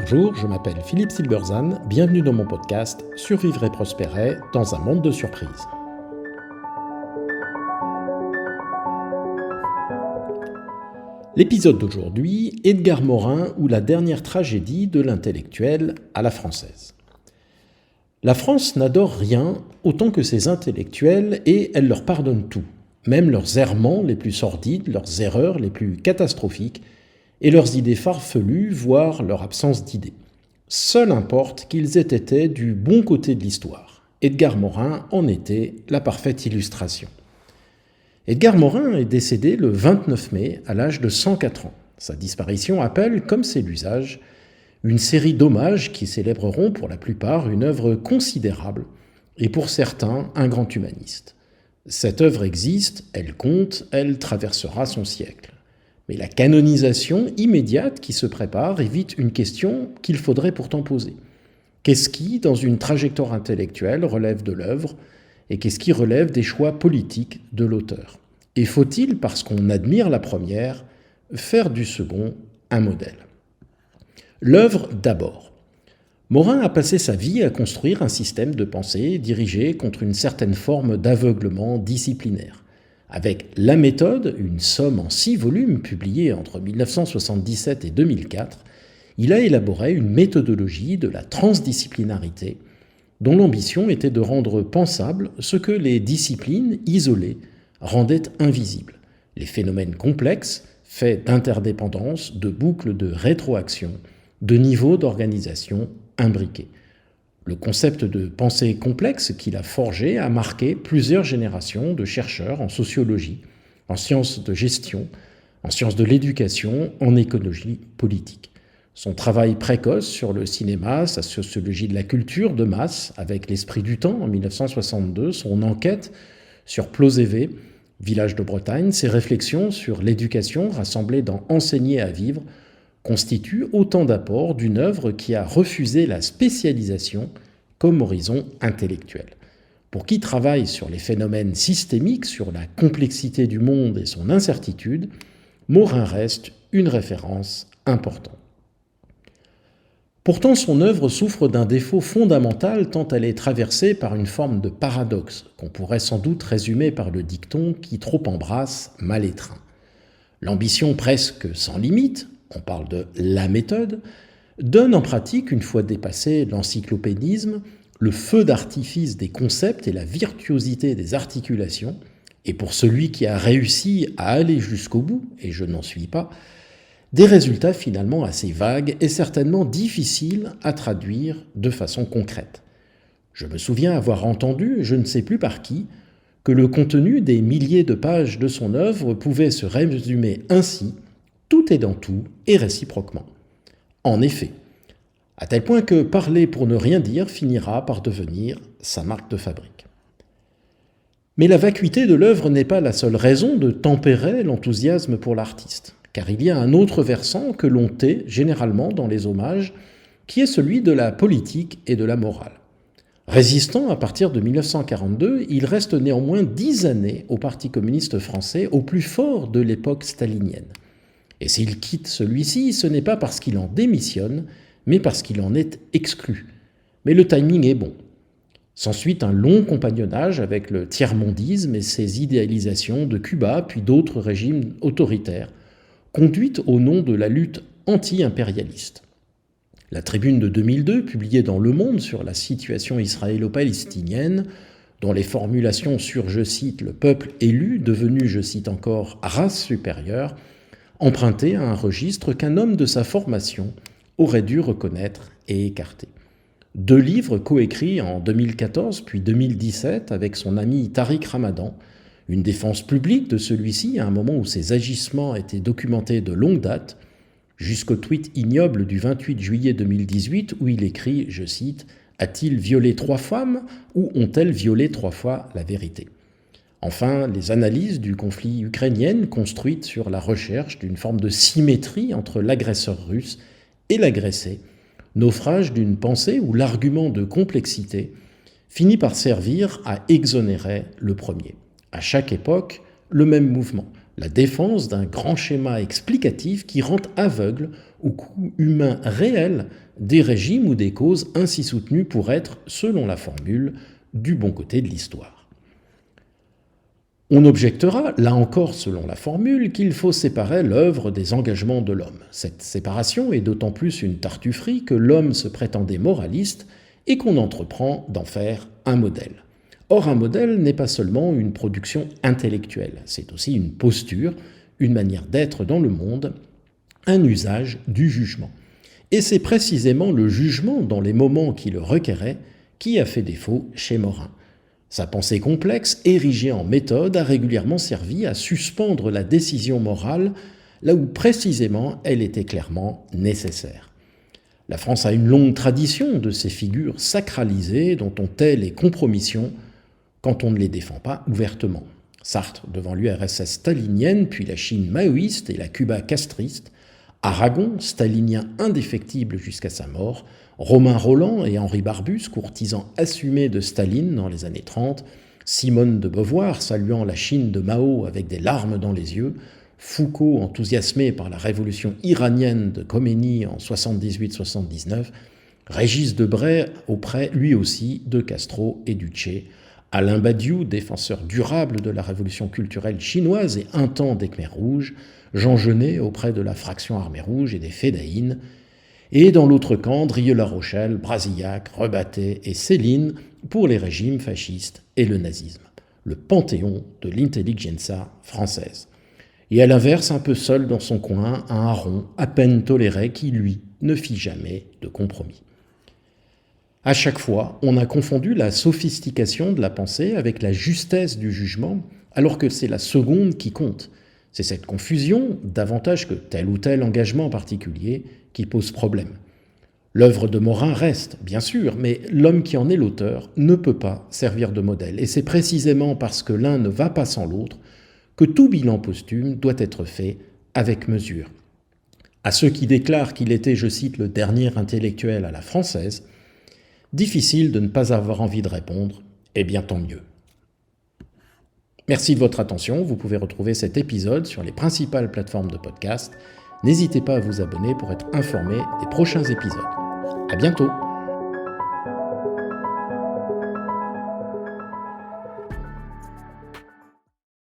Bonjour, je m'appelle Philippe Silberzan, bienvenue dans mon podcast « Survivre et prospérer dans un monde de surprises ». L'épisode d'aujourd'hui, Edgar Morin ou la dernière tragédie de l'intellectuel à la française. La France n'adore rien autant que ses intellectuels et elle leur pardonne tout, même leurs errements les plus sordides, leurs erreurs les plus catastrophiques et leurs idées farfelues, voire leur absence d'idées. Seul importe qu'ils aient été du bon côté de l'histoire. Edgar Morin en était la parfaite illustration. Edgar Morin est décédé le 29 mai à l'âge de 104 ans. Sa disparition appelle, comme c'est l'usage, une série d'hommages qui célébreront pour la plupart une œuvre considérable et pour certains un grand humaniste. Cette œuvre existe, elle compte, elle traversera son siècle. Mais la canonisation immédiate qui se prépare évite une question qu'il faudrait pourtant poser. Qu'est-ce qui, dans une trajectoire intellectuelle, relève de l'œuvre et qu'est-ce qui relève des choix politiques de l'auteur? Et faut-il, parce qu'on admire la première, faire du second un modèle? L'œuvre d'abord. Morin a passé sa vie à construire un système de pensée dirigé contre une certaine forme d'aveuglement disciplinaire. Avec La méthode, une somme en 6 volumes publiée entre 1977 et 2004, il a élaboré une méthodologie de la transdisciplinarité dont l'ambition était de rendre pensable ce que les disciplines isolées rendaient invisible. Les phénomènes complexes, faits d'interdépendance, de boucles de rétroaction, de niveaux d'organisation imbriqués. Le concept de pensée complexe qu'il a forgé a marqué plusieurs générations de chercheurs en sociologie, en sciences de gestion, en sciences de l'éducation, en écologie politique. Son travail précoce sur le cinéma, sa sociologie de la culture de masse, avec L'Esprit du temps en 1962, son enquête sur Plozévé, village de Bretagne, ses réflexions sur l'éducation rassemblées dans Enseigner à vivre, constituent autant d'apports d'une œuvre qui a refusé la spécialisation comme horizon intellectuel. Pour qui travaille sur les phénomènes systémiques, sur la complexité du monde et son incertitude, Morin reste une référence importante. Pourtant, son œuvre souffre d'un défaut fondamental tant elle est traversée par une forme de paradoxe qu'on pourrait sans doute résumer par le dicton qui trop embrasse mal étreint. L'ambition presque sans limite, on parle de la méthode, donne en pratique, une fois dépassé l'encyclopédisme, le feu d'artifice des concepts et la virtuosité des articulations, et pour celui qui a réussi à aller jusqu'au bout, et je n'en suis pas, des résultats finalement assez vagues et certainement difficiles à traduire de façon concrète. Je me souviens avoir entendu, je ne sais plus par qui, que le contenu des milliers de pages de son œuvre pouvait se résumer ainsi: tout est dans tout et réciproquement. En effet, à tel point que parler pour ne rien dire finira par devenir sa marque de fabrique. Mais la vacuité de l'œuvre n'est pas la seule raison de tempérer l'enthousiasme pour l'artiste, car il y a un autre versant que l'on tait généralement dans les hommages, qui est celui de la politique et de la morale. Résistant à partir de 1942, il reste néanmoins 10 années au Parti communiste français, au plus fort de l'époque stalinienne. Et s'il quitte celui-ci, ce n'est pas parce qu'il en démissionne, mais parce qu'il en est exclu. Mais le timing est bon. S'ensuit un long compagnonnage avec le tiers-mondisme et ses idéalisations de Cuba, puis d'autres régimes autoritaires, conduites au nom de la lutte anti-impérialiste. La tribune de 2002, publiée dans Le Monde sur la situation israélo-palestinienne, dont les formulations sur, je cite, le peuple élu, devenu, je cite encore, race supérieure, emprunté à un registre qu'un homme de sa formation aurait dû reconnaître et écarter. 2 livres coécrits en 2014 puis 2017 avec son ami Tariq Ramadan, une défense publique de celui-ci à un moment où ses agissements étaient documentés de longue date, jusqu'au tweet ignoble du 28 juillet 2018 où il écrit, je cite, « A-t-il violé 3 femmes ou ont-elles violé 3 fois la vérité ?» Enfin, les analyses du conflit ukrainien construites sur la recherche d'une forme de symétrie entre l'agresseur russe et l'agressé, naufrage d'une pensée où l'argument de complexité finit par servir à exonérer le premier. À chaque époque, le même mouvement. la défense d'un grand schéma explicatif qui rend aveugle au coût humain réel des régimes ou des causes ainsi soutenues pour être, selon la formule, du bon côté de l'histoire. On objectera, là encore selon la formule, qu'il faut séparer l'œuvre des engagements de l'homme. Cette séparation est d'autant plus une tartufferie que l'homme se prétendait moraliste et qu'on entreprend d'en faire un modèle. Or, un modèle n'est pas seulement une production intellectuelle, c'est aussi une posture, une manière d'être dans le monde, un usage du jugement. Et c'est précisément le jugement, dans les moments qui le requéraient, qui a fait défaut chez Morin. Sa pensée complexe, érigée en méthode, a régulièrement servi à suspendre la décision morale là où précisément elle était clairement nécessaire. La France a une longue tradition de ces figures sacralisées dont on tait les compromissions quand on ne les défend pas ouvertement. Sartre devant l'URSS stalinienne, puis la Chine maoïste et la Cuba castriste, Aragon, stalinien indéfectible jusqu'à sa mort, Romain Rolland et Henri Barbusse, courtisans assumés de Staline dans les années 30, Simone de Beauvoir saluant la Chine de Mao avec des larmes dans les yeux, Foucault enthousiasmé par la révolution iranienne de Khomeini en 78-79, Régis Debray auprès, lui aussi, de Castro et du Che, Alain Badiou, défenseur durable de la révolution culturelle chinoise et un temps des Khmers rouges, Jean Genet auprès de la fraction armée rouge et des Fédéines, et dans l'autre camp, Drieux-La Rochelle, Brasillac, Rebattet et Céline pour les régimes fascistes et le nazisme, le panthéon de l'intelligentsia française. Et à l'inverse, un peu seul dans son coin, un Aron à peine toléré qui, lui, ne fit jamais de compromis. À chaque fois, on a confondu la sophistication de la pensée avec la justesse du jugement, alors que c'est la seconde qui compte. C'est cette confusion, davantage que tel ou tel engagement particulier, qui pose problème. L'œuvre de Morin reste, bien sûr, mais l'homme qui en est l'auteur ne peut pas servir de modèle. Et c'est précisément parce que l'un ne va pas sans l'autre que tout bilan posthume doit être fait avec mesure. À ceux qui déclarent qu'il était, je cite, le dernier intellectuel à la française, difficile de ne pas avoir envie de répondre « Eh bien, tant mieux ». Merci de votre attention. Vous pouvez retrouver cet épisode sur les principales plateformes de podcast. N'hésitez pas à vous abonner pour être informé des prochains épisodes. À bientôt.